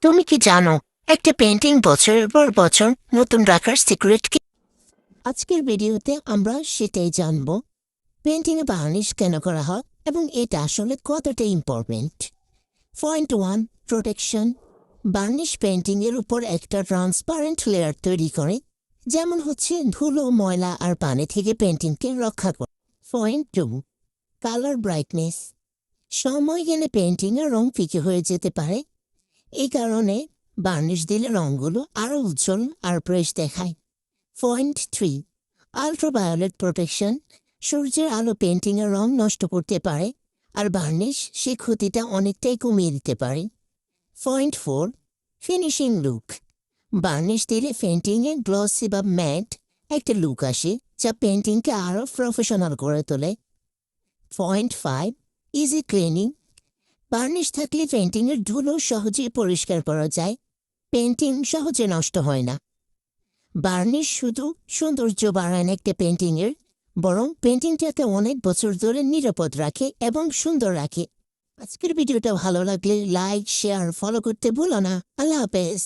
তুমি কি জানো একটা পেন্টিং বছরের পর বছর নতুন রাখার সিক্রেট কি? আজকের ভিডিওতে আমরা সেটাই জানবো। পেন্টিংয়ে বার্নিশ কেন করা হয় এবং এটা আসলে কতটা ইম্পর্টেন্ট। Point 1, protection. বার্নিশ পেন্টিংয়ের উপর একটা ট্রান্সপারেন্ট লেয়ার তৈরি করে, যেমন হচ্ছে ধুলো, ময়লা আর পানি থেকে পেন্টিংকে রক্ষা করে। Point 2, colour brightness. সময় গেলে পেন্টিংয়ের রং ফিকে হয়ে যেতে পারে। এই কারণে বার্নিশ দিলে রঙগুলো আরও উজ্জ্বল আর ফ্রেশ দেখায়। Point 3, ultraviolet protection. সূর্যের আলো পেন্টিংয়ের রং নষ্ট করতে পারে, আর বার্নিশ সে ক্ষতিটা অনেকটাই কমিয়ে দিতে পারে। Point 4, finishing look. বার্নিশ দিলে পেন্টিংয়ে গ্লসি বা ম্যাট একটা লুক আসে, যা পেন্টিংকে আরও প্রফেশনাল করে তোলে। Point 5, easy cleaning. বার্নিশ থাকলে পেন্টিংয়ের ধুলো সহজেই পরিষ্কার করা যায়, পেন্টিং সহজে নষ্ট হয় না। বার্নিশ শুধু সৌন্দর্য বাড়ায় না একটা পেন্টিংয়ের, বরং পেন্টিংটাকে অনেক বছর ধরে নিরাপদ রাখে এবং সুন্দর রাখে। আজকের ভিডিওটা ভালো লাগলে লাইক, শেয়ার, ফলো করতে ভুলো না। আল্লাহ হাফেজ।